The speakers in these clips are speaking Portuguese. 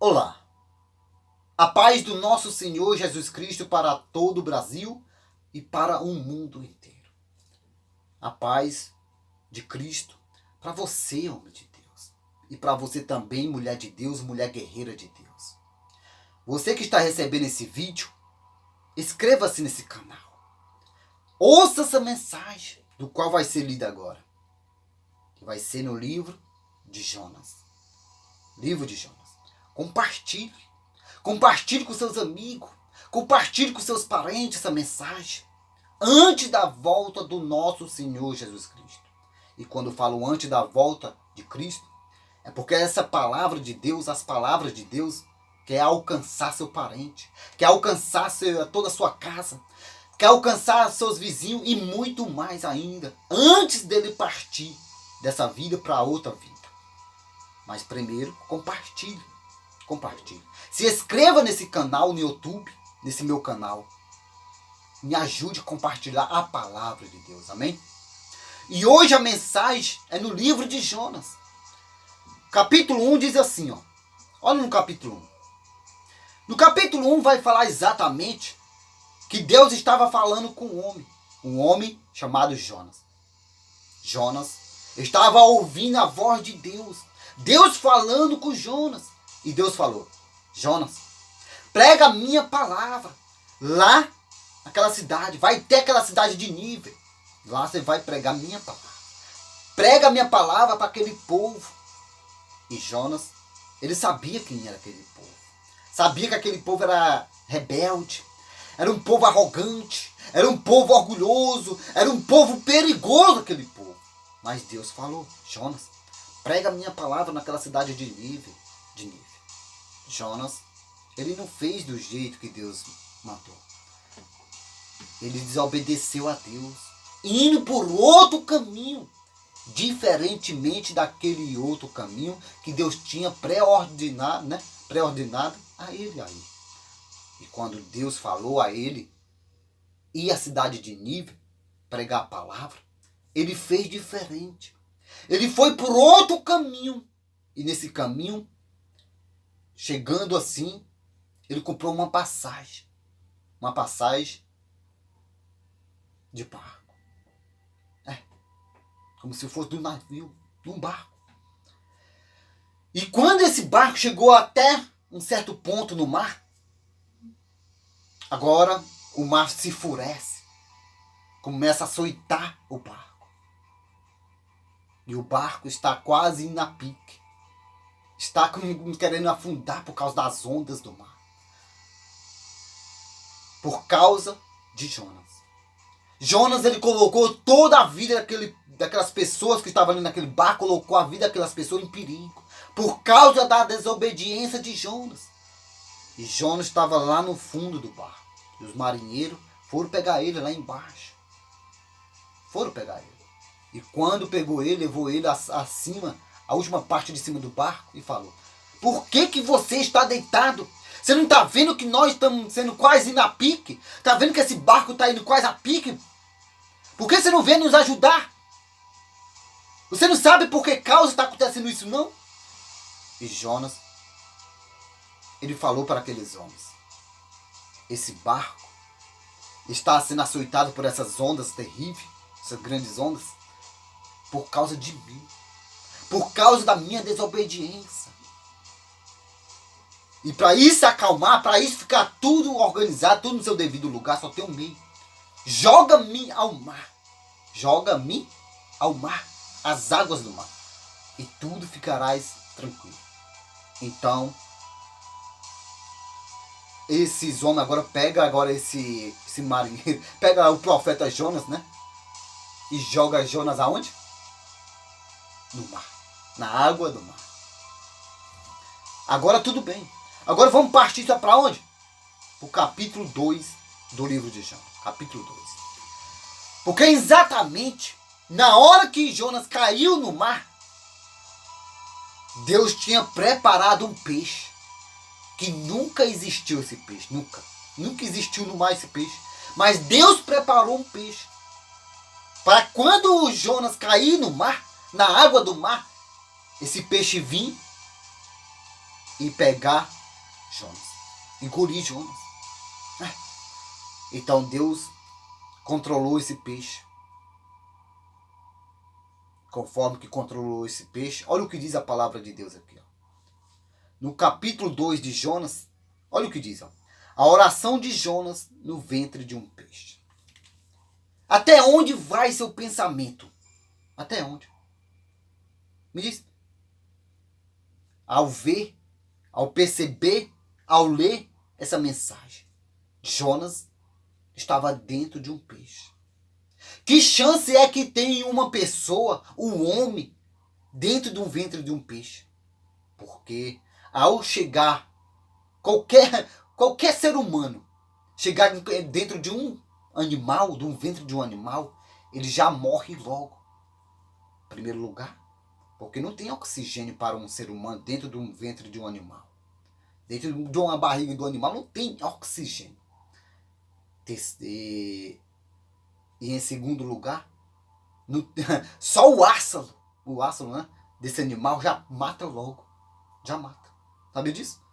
Olá, a paz do nosso Senhor Jesus Cristo para todo o Brasil e para o mundo inteiro. A paz de Cristo para você, homem de Deus, e para você também, mulher de Deus, mulher guerreira de Deus. Você que está recebendo esse vídeo, inscreva-se nesse canal. Ouça essa mensagem, do qual vai ser lida agora. Vai ser no livro de Jonas. Livro de Jonas. Compartilhe. Compartilhe com seus amigos. Compartilhe com seus parentes essa mensagem. Antes da volta do nosso Senhor Jesus Cristo. E quando eu falo antes da volta de Cristo, é porque essa palavra de Deus, as palavras de Deus, quer alcançar seu parente. Quer alcançar toda a sua casa. Quer alcançar seus vizinhos e muito mais ainda. Antes dele partir dessa vida para outra vida. Mas primeiro, compartilhe. Compartilhe. Se inscreva nesse canal no YouTube, nesse meu canal. Me ajude a compartilhar a palavra de Deus. Amém? E hoje a mensagem é no livro de Jonas. Capítulo 1 diz assim, ó. Olha no capítulo 1. No capítulo 1 vai falar exatamente que Deus estava falando com um homem chamado Jonas. Jonas estava ouvindo a voz de Deus. Deus falando com Jonas. E Deus falou: Jonas, prega a minha palavra lá naquela cidade. Vai ter aquela cidade de Nínive. Lá você vai pregar a minha palavra. Prega a minha palavra para aquele povo. E Jonas, ele sabia quem era aquele povo. Sabia que aquele povo era rebelde. Era um povo arrogante. Era um povo orgulhoso. Era um povo perigoso aquele povo. Mas Deus falou: Jonas, prega a minha palavra naquela cidade de Nínive. Jonas, ele não fez do jeito que Deus mandou. Ele desobedeceu a Deus, indo por outro caminho, diferentemente daquele outro caminho que Deus tinha pré-ordinado, né? Pré-ordinado a ele aí. E quando Deus falou a ele ir à cidade de Nínive pregar a palavra, ele fez diferente. Ele foi por outro caminho. E nesse caminho, chegando assim, ele comprou uma passagem. Uma passagem de barco. Como se fosse de um navio, de um barco. E quando esse barco chegou até um certo ponto no mar, agora o mar se enfurece. Começa a açoitar o barco. E o barco está quase indo a pique. Está querendo afundar por causa das ondas do mar. Por causa de Jonas. Jonas, ele colocou toda a vida daquelas pessoas que estavam ali naquele barco, colocou a vida daquelas pessoas em perigo. Por causa da desobediência de Jonas. E Jonas estava lá no fundo do barco. E os marinheiros foram pegar ele lá embaixo. Foram pegar ele. E quando pegou ele, levou ele acima, a última parte de cima do barco, e falou: por que você está deitado? Você não está vendo que nós estamos sendo quase indo a pique? Está vendo que esse barco está indo quase a pique? Por que você não vem nos ajudar? Você não sabe por que causa está acontecendo isso, não? E Jonas, ele falou para aqueles homens: esse barco está sendo açoitado por essas ondas terríveis, essas grandes ondas, por causa de mim. Por causa da minha desobediência. E para isso acalmar, para isso ficar tudo organizado, tudo no seu devido lugar, só tem um meio. Joga-me ao mar. Joga-me ao mar, as águas do mar. E tudo ficarás tranquilo. Então, esses homens agora pega esse marinheiro, pega o profeta Jonas, né? E joga Jonas aonde? No mar. Na água do mar. Agora tudo bem. Agora vamos partir para onde? O capítulo 2 do livro de Jonas. Capítulo 2. Porque exatamente na hora que Jonas caiu no mar, Deus tinha preparado um peixe. Que nunca existiu esse peixe. Nunca. Nunca existiu no mar esse peixe. Mas Deus preparou um peixe. Para quando o Jonas cair no mar, na água do mar, esse peixe vir e pegar Jonas, engolir Jonas. Então Deus controlou esse peixe. Conforme que controlou esse peixe, olha o que diz a palavra de Deus aqui. Ó. No capítulo 2 de Jonas, olha o que diz. Ó. A oração de Jonas no ventre de um peixe. Até onde vai seu pensamento? Até onde? Me diz. Ao ver, ao perceber, ao ler essa mensagem, Jonas estava dentro de um peixe. Que chance é que tem uma pessoa, um homem, dentro de um ventre de um peixe? Porque ao chegar, qualquer ser humano, chegar dentro de um animal, de um ventre de um animal, ele já morre logo. Em primeiro lugar, porque não tem oxigênio para um ser humano dentro de um ventre de um animal. Dentro de uma barriga do animal não tem oxigênio. E em segundo lugar, só o ácido, né, desse animal já mata logo. Já mata. Sabe disso?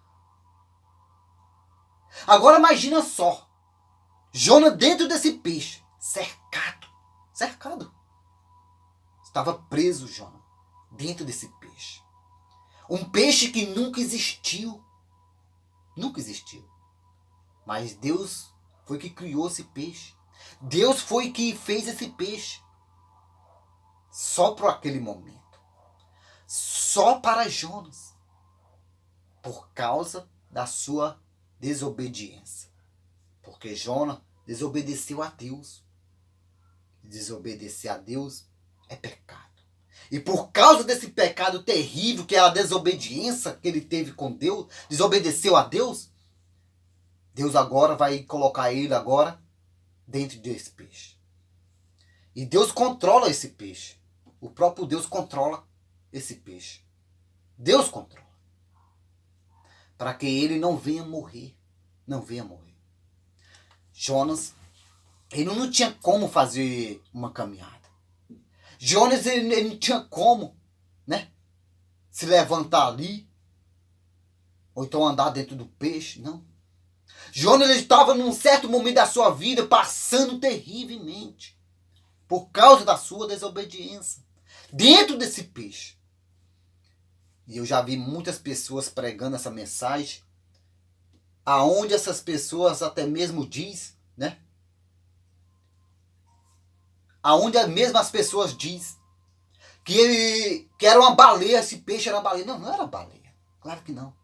Agora imagina só. Jonas dentro desse peixe. Cercado. Estava preso, Jonas. Dentro desse peixe. Um peixe que nunca existiu. Nunca existiu. Mas Deus foi que criou esse peixe. Deus foi que fez esse peixe. Só para aquele momento. Só para Jonas. Por causa da sua desobediência. Porque Jonas desobedeceu a Deus. Desobedecer a Deus é pecado. E por causa desse pecado terrível, que é a desobediência que ele teve com Deus, desobedeceu a Deus, Deus agora vai colocar ele agora dentro desse peixe. E Deus controla esse peixe. O próprio Deus controla esse peixe. Deus controla. Para que ele não venha morrer. Não venha morrer. Jonas, ele não tinha como fazer uma caminhada. Jonas, ele não tinha como, né, se levantar ali. Ou então andar dentro do peixe, não. Jonas, ele estava num certo momento da sua vida passando terrivelmente. Por causa da sua desobediência. Dentro desse peixe. E eu já vi muitas pessoas pregando essa mensagem. Aonde essas pessoas até mesmo diz, né? Aonde mesmo as pessoas diz que era uma baleia, esse peixe era uma baleia. Não, não era baleia. Claro que não.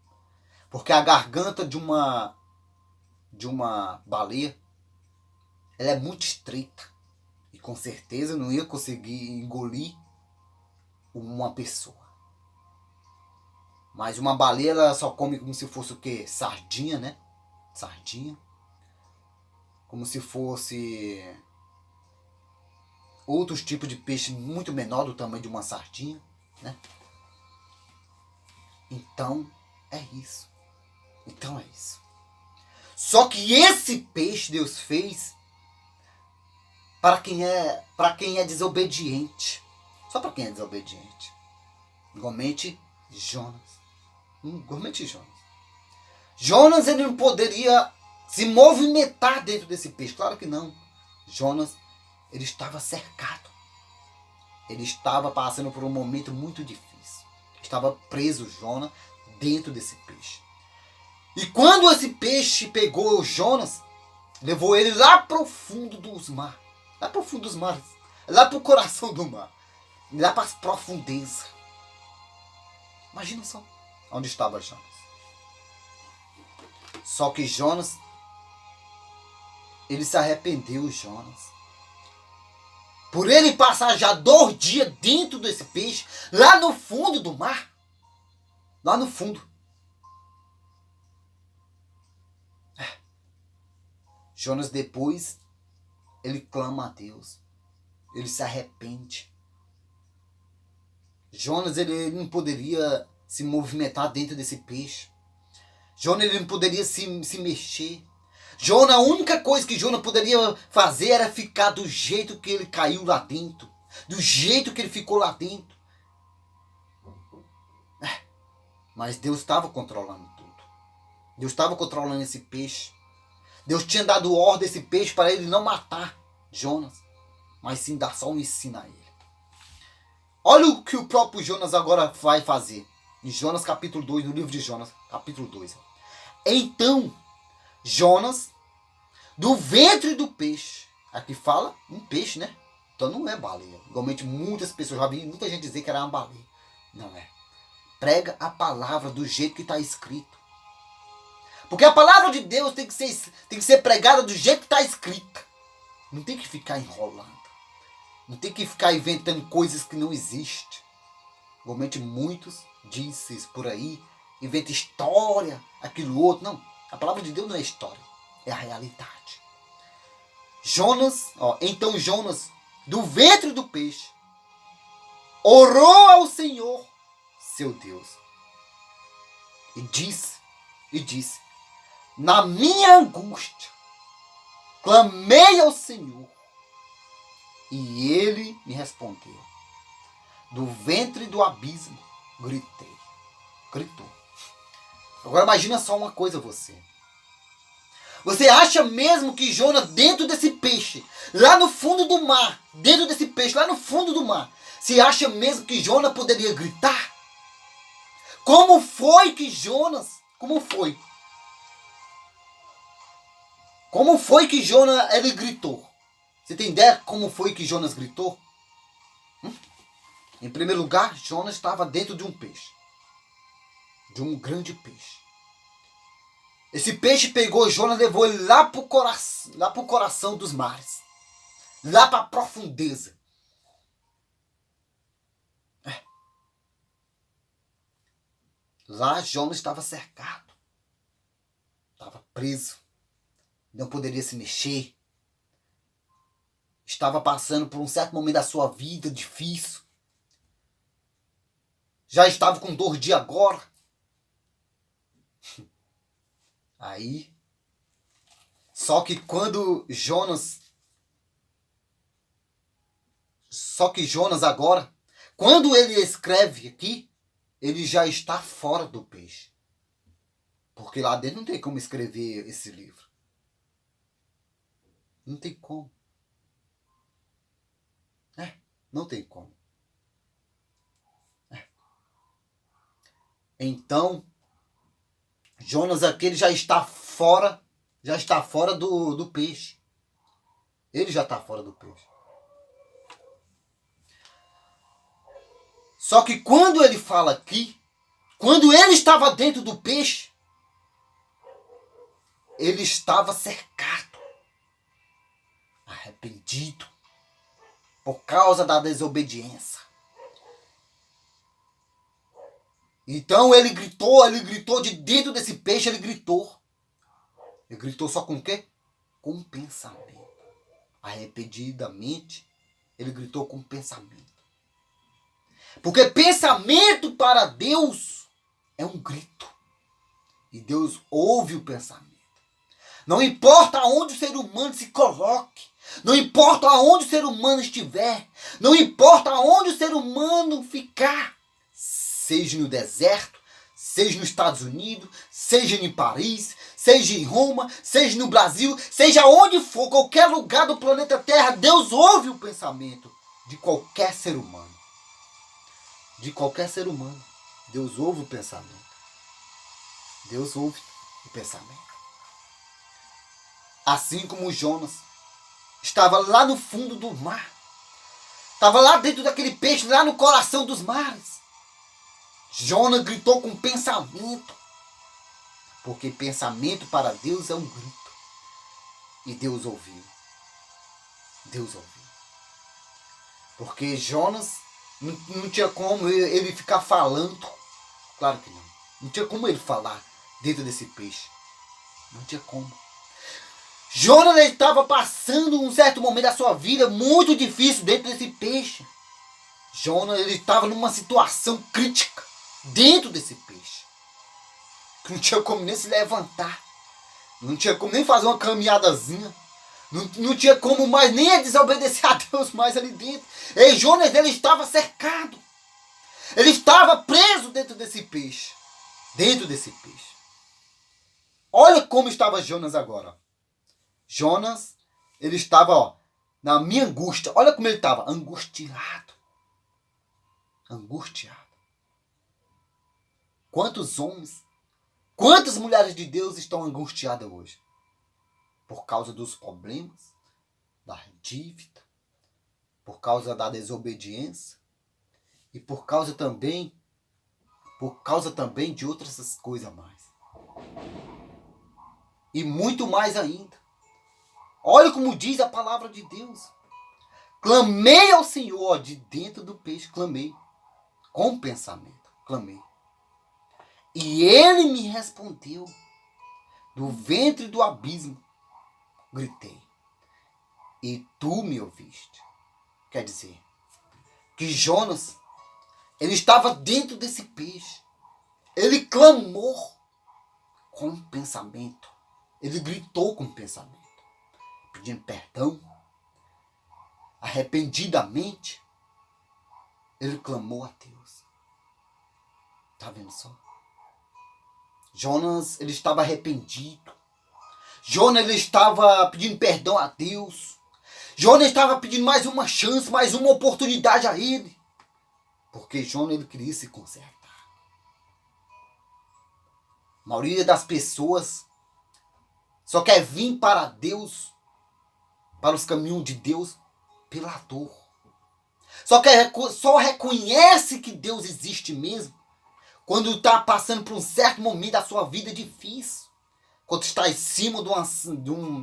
Porque a garganta de uma baleia, ela é muito estreita. E com certeza não ia conseguir engolir uma pessoa. Mas uma baleia, ela só come como se fosse o quê? Sardinha, né? Sardinha. Como se fosse outros tipos de peixe muito menor do tamanho de uma sardinha, né? Então, é isso. Só que esse peixe Deus fez para quem é desobediente. Só para quem é desobediente. Igualmente Jonas. Jonas, ele não poderia se movimentar dentro desse peixe. Claro que não. Jonas, ele estava cercado. Ele estava passando por um momento muito difícil. Estava preso, Jonas, dentro desse peixe. E quando esse peixe pegou Jonas, levou ele lá para o fundo dos mares. Lá para o fundo dos mares. Lá para o coração do mar. Lá para as profundezas. Imagina só onde estava Jonas. Só que Jonas, ele se arrependeu, Jonas. Por ele passar já 2 dias dentro desse peixe, lá no fundo do mar. Lá no fundo. Jonas depois, ele clama a Deus. Ele se arrepende. Jonas, ele não poderia se movimentar dentro desse peixe. Jonas, ele não poderia se mexer. Jonas, a única coisa que Jonas poderia fazer era ficar do jeito que ele caiu lá dentro. Do jeito que ele ficou lá dentro. Mas Deus estava controlando tudo. Deus estava controlando esse peixe. Deus tinha dado ordem a esse peixe para ele não matar Jonas, mas sim dar só um ensino a ele. Olha o que o próprio Jonas agora vai fazer. Em Jonas capítulo 2, no livro de Jonas, capítulo 2. Então, Jonas, do ventre do peixe. Aqui fala um peixe, né? Então não é baleia. Igualmente muitas pessoas, já vi muita gente dizer que era uma baleia. Não é. Prega a palavra do jeito que está escrito. Porque a palavra de Deus tem que ser pregada do jeito que está escrita. Não tem que ficar enrolando. Não tem que ficar inventando coisas que não existem. Igualmente muitos dizem por aí, inventam história, aquilo outro. Não, a palavra de Deus não é história, é a realidade. Jonas, então Jonas, do ventre do peixe, orou ao Senhor, seu Deus, e disse, na minha angústia, clamei ao Senhor, e ele me respondeu. Do ventre do abismo, gritou. Agora imagina só uma coisa você. Você acha mesmo que Jonas, dentro desse peixe, lá no fundo do mar, você acha mesmo que Jonas poderia gritar? Como foi que Jonas ele gritou? Você tem ideia como foi que Jonas gritou? Em primeiro lugar, Jonas estava dentro de um peixe. De um grande peixe. Esse peixe pegou Jonas e levou ele lá para o coração dos mares. Lá para a profundeza. Lá Jonas estava cercado. Estava preso. Não poderia se mexer. Estava passando por um certo momento da sua vida difícil. Já estava com dor de agora. Aí, só que Jonas agora, quando ele escreve aqui, ele já está fora do peixe. Porque lá dentro não tem como escrever esse livro. Não tem como. Não tem como. Então, Jonas aqui ele já está fora do peixe. Ele já está fora do peixe. Só que quando ele fala aqui, quando ele estava dentro do peixe, ele estava cercado, arrependido, por causa da desobediência. Então ele gritou de dentro desse peixe, ele gritou. Ele gritou só com o quê? Com um pensamento. Arrependidamente, ele gritou com um pensamento. Porque pensamento para Deus é um grito. E Deus ouve o pensamento. Não importa aonde o ser humano se coloque. Não importa aonde o ser humano estiver. Não importa aonde o ser humano ficar. Seja no deserto, seja nos Estados Unidos, seja em Paris, seja em Roma, seja no Brasil, seja onde for, qualquer lugar do planeta Terra, Deus ouve o pensamento de qualquer ser humano. De qualquer ser humano. Deus ouve o pensamento. Deus ouve o pensamento. Assim como Jonas estava lá no fundo do mar. Estava lá dentro daquele peixe, lá no coração dos mares. Jonas gritou com pensamento. Porque pensamento para Deus é um grito. E Deus ouviu. Deus ouviu. Porque Jonas não tinha como ele ficar falando. Claro que não. Não tinha como ele falar dentro desse peixe. Não tinha como. Jonas estava passando um certo momento da sua vida muito difícil dentro desse peixe. Jonas estava numa situação crítica dentro desse peixe. Não tinha como nem se levantar. Não tinha como nem fazer uma caminhadazinha. Não tinha como mais nem desobedecer a Deus mais ali dentro. E Jonas ele estava cercado. Ele estava preso dentro desse peixe. dentro desse peixe. Olha como estava Jonas agora. Jonas, ele estava, na minha angústia. Olha como ele estava, angustiado. Angustiado. Quantos homens, quantas mulheres de Deus estão angustiadas hoje? Por causa dos problemas, da dívida, por causa da desobediência e por causa também de outras coisas mais. E muito mais ainda. Olha como diz a palavra de Deus. Clamei ao Senhor de dentro do peixe, clamei. Com pensamento, clamei. E ele me respondeu. Do ventre do abismo, gritei. E tu me ouviste. Quer dizer, que Jonas, ele estava dentro desse peixe. Ele clamou com pensamento. Ele gritou com pensamento. Pedindo perdão. Arrependidamente. Ele clamou a Deus. Tá vendo só? Jonas, ele estava arrependido. Jonas, ele estava pedindo perdão a Deus. Jonas estava pedindo mais uma chance, mais uma oportunidade a ele. Porque Jonas, ele queria se consertar. A maioria das pessoas só quer vir para Deus, para os caminhos de Deus, pela dor. Só reconhece que Deus existe mesmo quando está passando por um certo momento da sua vida difícil. Quando está em cima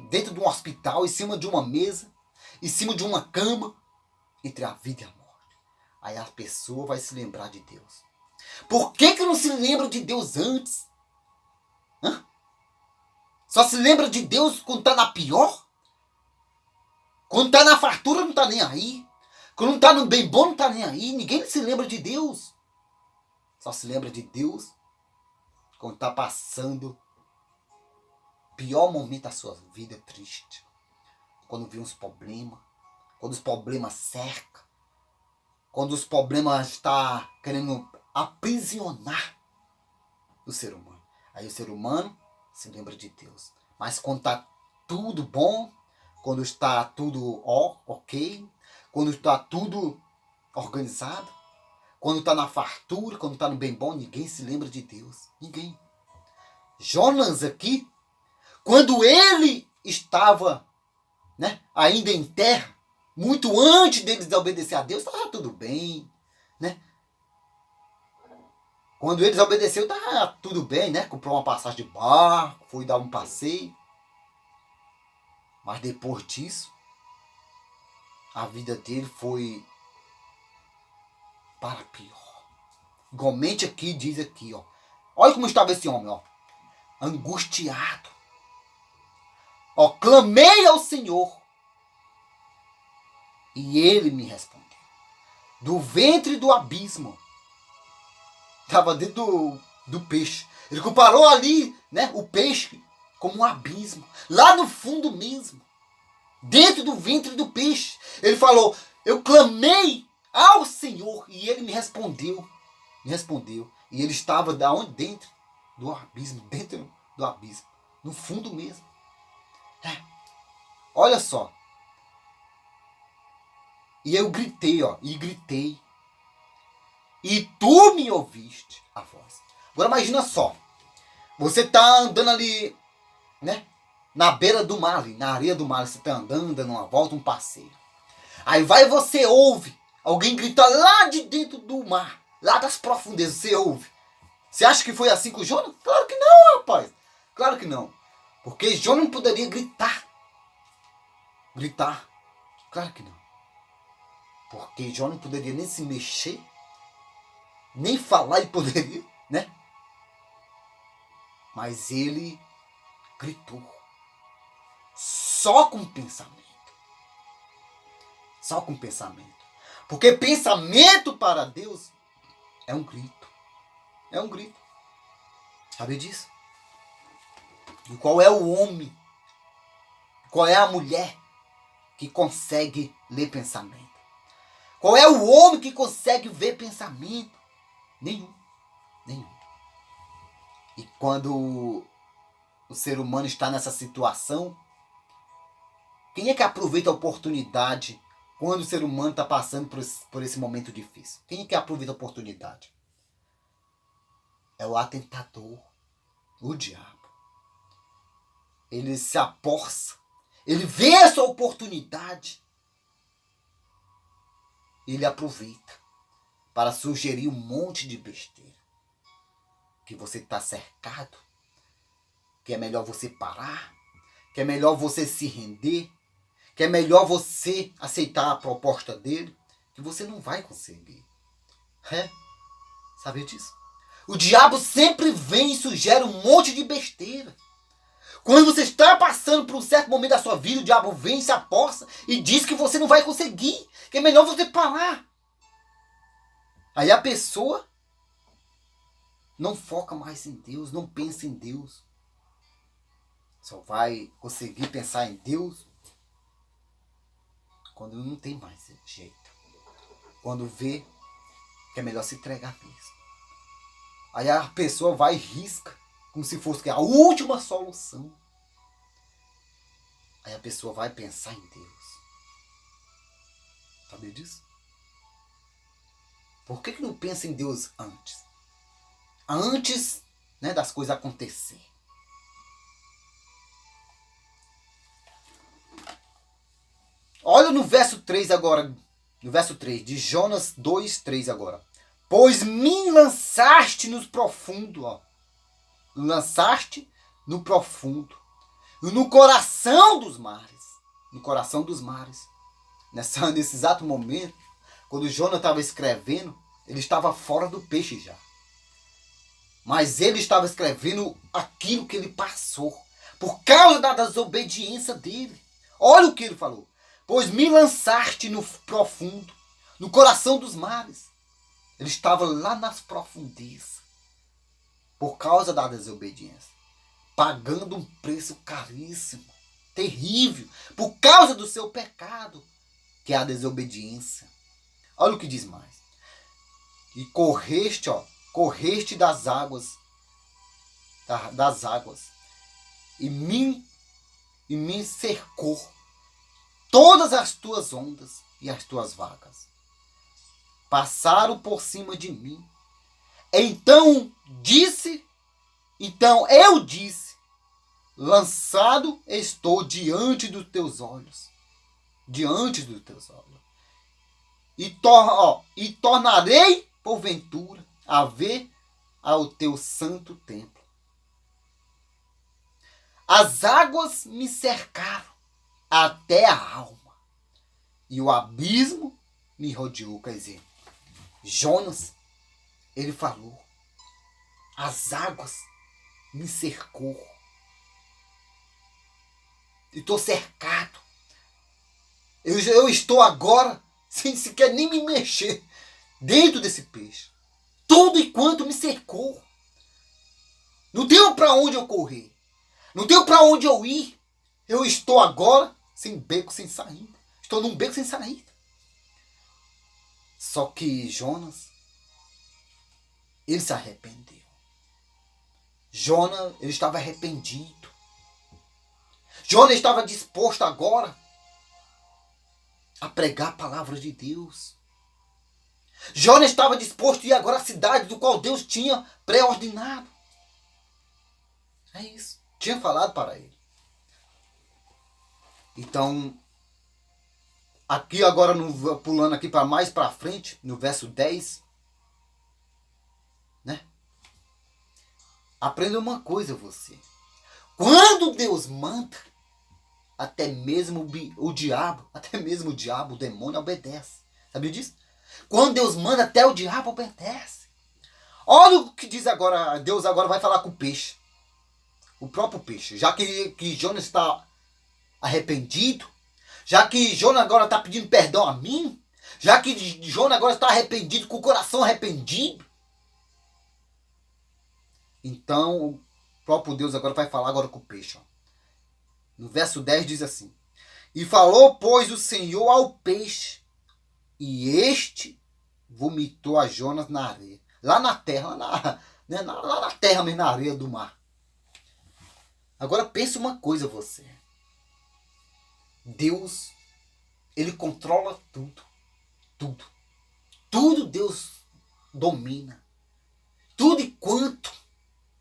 dentro de um hospital, em cima de uma mesa, em cima de uma cama, entre a vida e a morte. Aí a pessoa vai se lembrar de Deus. Por que não se lembra de Deus antes? Só se lembra de Deus quando está na pior? Quando está na fartura não está nem aí. Quando está no bem bom não está nem aí. Ninguém se lembra de Deus. Só se lembra de Deus quando está passando o pior momento da sua vida triste. Quando vê uns problemas. Quando os problemas cercam. Quando os problemas estão querendo aprisionar o ser humano. Aí o ser humano se lembra de Deus. Mas quando está tudo bom, quando está tudo ok, quando está tudo organizado, quando está na fartura, quando está no bem bom, ninguém se lembra de Deus. Ninguém. Jonas aqui, quando ele estava, ainda em terra, muito antes dele desobedecer a Deus, estava tudo bem. Quando ele desobedeceu, estava tudo bem, comprou uma passagem de barco, foi dar um passeio. Mas depois disso, a vida dele foi para pior. Igualmente aqui, diz aqui, olha como estava esse homem, angustiado. Clamei ao Senhor e ele me respondeu. Do ventre do abismo, estava dentro do peixe. Ele comparou ali, o peixe como um abismo, lá no fundo mesmo, dentro do ventre do peixe. Ele falou, eu clamei ao Senhor e ele me respondeu. E ele estava da onde? Dentro do abismo, no fundo mesmo. Olha só. E eu gritei, gritei. E tu me ouviste a voz. Agora imagina só. Você está andando ali, na beira do mar, ali, na areia do mar. Você está andando, dando uma volta, um passeio. Aí você ouve alguém gritar lá de dentro do mar. Lá das profundezas, você ouve. Você acha que foi assim com o Jonas? Claro que não, rapaz. Claro que não. Porque Jonas não poderia gritar. Claro que não. Porque Jonas não poderia nem se mexer. Nem falar ele poderia, Mas ele gritou. Só com pensamento. Só com pensamento. Porque pensamento para Deus é um grito. É um grito. Sabe disso? E qual é o homem? Qual é a mulher que consegue ler pensamento? Qual é o homem que consegue ver pensamento? Nenhum. E quando o ser humano está nessa situação, quem é que aproveita a oportunidade quando o ser humano está passando por esse momento difícil? Quem é que aproveita a oportunidade? É o atentador, o diabo. Ele se apossa, ele vê essa oportunidade, ele aproveita para sugerir um monte de besteira. Que você está cercado, que é melhor você parar, que é melhor você se render, que é melhor você aceitar a proposta dele, que você não vai conseguir. Sabe disso? O diabo sempre vem e sugere um monte de besteira. Quando você está passando por um certo momento da sua vida, o diabo vem, se aposta e diz que você não vai conseguir, que é melhor você parar. Aí a pessoa não foca mais em Deus, não pensa em Deus. Só vai conseguir pensar em Deus quando não tem mais jeito. Quando vê que é melhor se entregar mesmo. Aí a pessoa vai e risca, como se fosse a última solução. Aí a pessoa vai pensar em Deus. Sabia disso? Por que não pensa em Deus antes? Antes, né, das coisas acontecerem. Olha no verso 3 agora. No verso 3 de Jonas 2:3 agora. Pois me lançaste no profundo, ó. Lançaste no profundo. E no coração dos mares. No coração dos mares. Nesse exato momento, quando Jonas estava escrevendo, ele estava fora do peixe já. Mas ele estava escrevendo aquilo que ele passou. Por causa da desobediência dele. Olha o que ele falou. Pois me lançaste no profundo, no coração dos mares. Ele estava lá nas profundezas. Por causa da desobediência. Pagando um preço caríssimo. Terrível. Por causa do seu pecado. Que é a desobediência. Olha o que diz mais. E correste, ó. Correste das águas. Das águas. E me cercou todas as tuas ondas e as tuas vagas. Passaram por cima de mim. Então eu disse, lançado estou diante dos teus olhos. Diante dos teus olhos. E tornarei, porventura, a ver ao teu santo templo. As águas me cercaram até a alma. E o abismo me rodeou. Quer dizer, Jonas, ele falou, as águas me cercou. E estou cercado. Eu estou agora sem sequer nem me mexer dentro desse peixe. Tudo enquanto me cercou. Não tenho para onde eu correr. Não tenho para onde eu ir. Eu estou agora sem beco, sem saída. Estou num beco sem saída. Só que Jonas, ele se arrependeu. Jonas, ele estava arrependido. Jonas estava disposto agora a pregar a palavra de Deus. Jonas estava disposto a ir agora à cidade do qual Deus tinha pré-ordenado. É isso. Tinha falado para ele. Então, aqui agora, pulando aqui para mais para frente, no verso 10, né? Aprenda uma coisa você. Quando Deus manda, até mesmo o diabo, o demônio obedece. Sabia disso? Quando Deus manda, até o diabo obedece. Olha o que diz agora, Deus agora vai falar com o peixe. O próprio peixe. Já que Jonas está arrependido, já que Jonas agora está pedindo perdão a mim, já que Jonas agora está arrependido, com o coração arrependido, então o próprio Deus agora vai falar agora com o peixe. Ó. No verso 10 diz assim: E falou, pois, o Senhor ao peixe, e este vomitou a Jonas na areia. Lá na terra, né? Lá na terra mesmo, na areia do mar. Agora pense uma coisa você. Deus, ele controla tudo. Tudo. Tudo Deus domina. Tudo e quanto,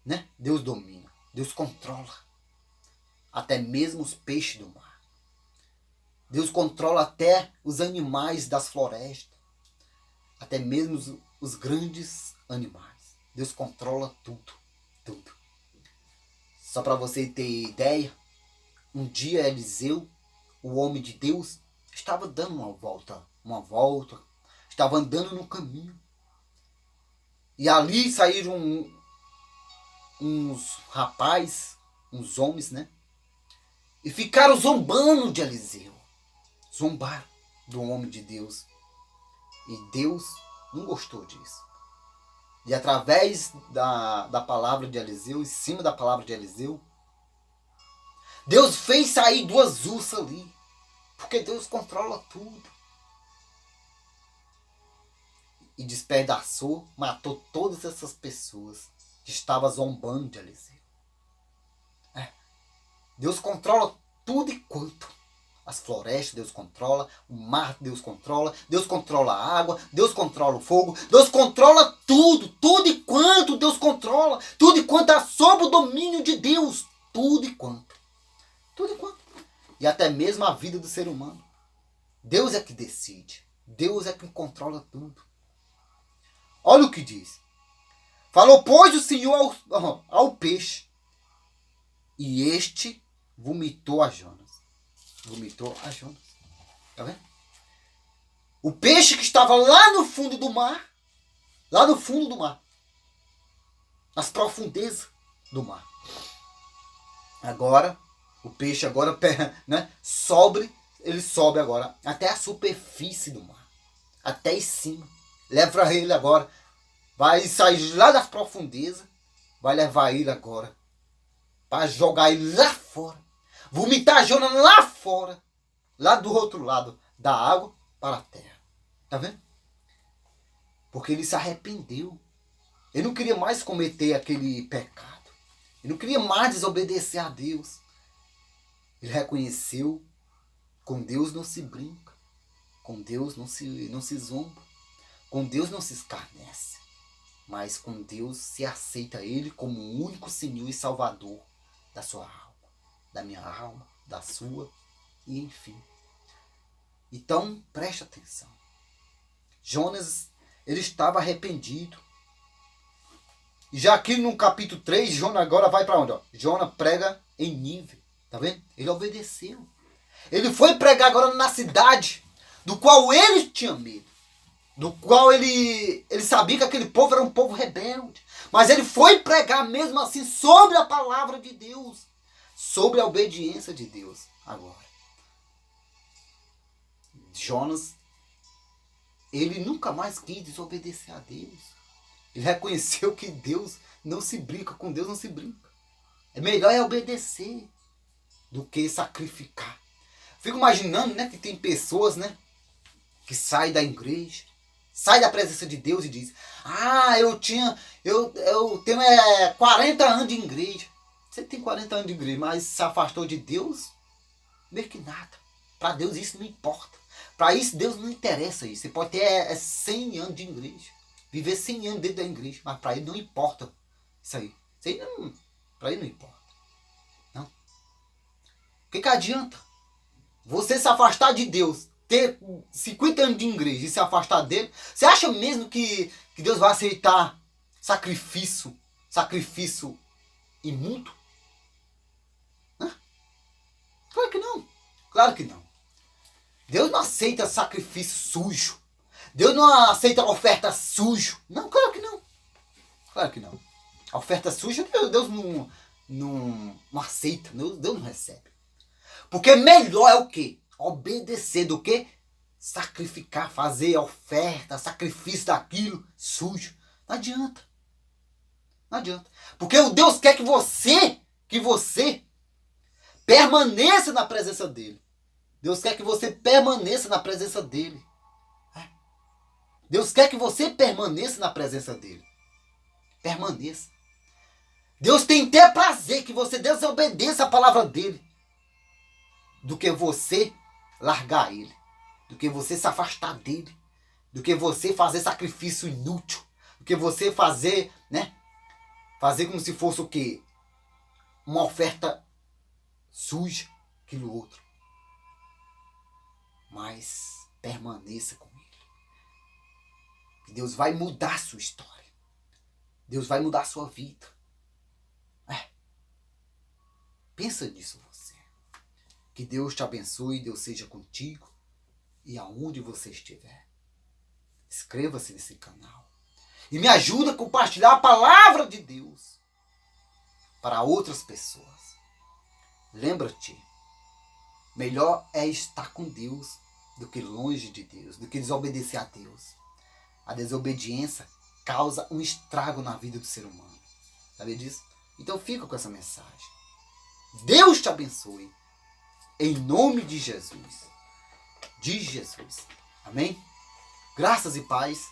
né? Deus domina. Deus controla. Até mesmo os peixes do mar. Deus controla até os animais das florestas. Até mesmo os grandes animais. Deus controla tudo. Tudo. Só para você ter ideia, um dia Eliseu, o homem de Deus, estava dando uma volta, estava andando no caminho. E ali saíram uns rapazes, uns homens, né? E ficaram zombando de Eliseu. Zombaram do homem de Deus. E Deus não gostou disso. E através da palavra de Eliseu, em cima da palavra de Eliseu, Deus fez sair duas ursas ali. Porque Deus controla tudo. E despedaçou, matou todas essas pessoas que estavam zombando de Eliseu. Deus controla tudo e quanto. As florestas Deus controla, o mar Deus controla a água, Deus controla o fogo, Deus controla tudo, tudo e quanto Deus controla, tudo e quanto está sob o domínio de Deus, tudo e quanto. Tudo e quanto. E até mesmo a vida do ser humano. Deus é que decide, Deus é que controla tudo. Olha o que diz. Falou, pois, o Senhor ao peixe, e este vomitou a Jonas. Vomitou a Jonas. Tá vendo? O peixe que estava lá no fundo do mar. Lá no fundo do mar. Nas profundezas do mar. Agora, o peixe agora, né, ele sobe agora até a superfície do mar. Até em cima. Leva ele agora. Vai sair lá das profundezas. Vai levar ele agora. Para jogar ele lá fora. Vomitar Jonas lá fora. Lá do outro lado da água para a terra. Tá vendo? Porque ele se arrependeu. Ele não queria mais cometer aquele pecado. Ele não queria mais desobedecer a Deus. Ele reconheceu. Com Deus não se brinca. Com Deus não se zomba. Com Deus não se escarnece. Mas com Deus se aceita Ele como o único Senhor e Salvador da sua alma. Da minha alma, da sua, e enfim. Então, preste atenção. Jonas, ele estava arrependido. E já aqui no capítulo 3, Jonas agora vai para onde? Ó? Jonas prega em Nínive. Tá vendo? Ele obedeceu. Ele foi pregar agora na cidade do qual ele tinha medo. Do qual ele sabia que aquele povo era um povo rebelde. Mas ele foi pregar mesmo assim sobre a palavra de Deus. Sobre a obediência de Deus. Agora. Jonas, ele nunca mais quis desobedecer a Deus. Ele reconheceu que Deus não se brinca. Com Deus não se brinca. É melhor obedecer do que sacrificar. Fico imaginando, né, que tem pessoas, né, que saem da igreja, saem da presença de Deus e diz: ah, eu tenho 40 anos de igreja. Você tem 40 anos de igreja, mas se afastou de Deus? Meio que nada. Para Deus isso não importa. Para isso Deus não interessa isso. Você pode ter 100 anos de igreja. Viver 100 anos dentro da igreja. Mas para ele não importa isso aí. Para ele não importa. Não. O que adianta? Você se afastar de Deus, ter 50 anos de igreja e se afastar dele, você acha mesmo que Deus vai aceitar sacrifício imundo? Claro que não. Claro que não. Deus não aceita sacrifício sujo. Deus não aceita oferta sujo. Não, claro que não. Claro que não. A oferta suja Deus não aceita. Deus não recebe. Porque melhor é o quê? Obedecer do que sacrificar, fazer oferta, sacrifício daquilo sujo. Não adianta. Não adianta. Porque o Deus quer que você permaneça na presença dele. Deus quer que você permaneça na presença dele. Deus quer que você permaneça na presença dele. Permaneça. Deus tem até prazer que você desobedeça a palavra dele, do que você largar ele, do que você se afastar dele, do que você fazer sacrifício inútil, do que você fazer, né? Fazer como se fosse o quê? Uma oferta suja, aquilo outro. Mas permaneça com ele. Que Deus vai mudar a sua história. Deus vai mudar a sua vida. Pensa nisso você. Que Deus te abençoe, Deus seja contigo e aonde você estiver. Inscreva-se nesse canal. E me ajuda a compartilhar a palavra de Deus para outras pessoas. Lembra-te, melhor é estar com Deus do que longe de Deus, do que desobedecer a Deus. A desobediência causa um estrago na vida do ser humano. Sabe disso? Então fica com essa mensagem. Deus te abençoe. Em nome de Jesus. De Jesus. Amém? Graças e paz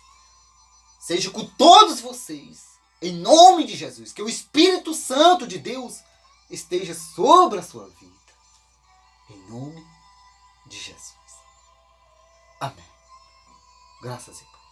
seja com todos vocês. Em nome de Jesus. Que o Espírito Santo de Deus esteja sobre a sua vida. Em nome de Jesus. Amém. Graças e paz.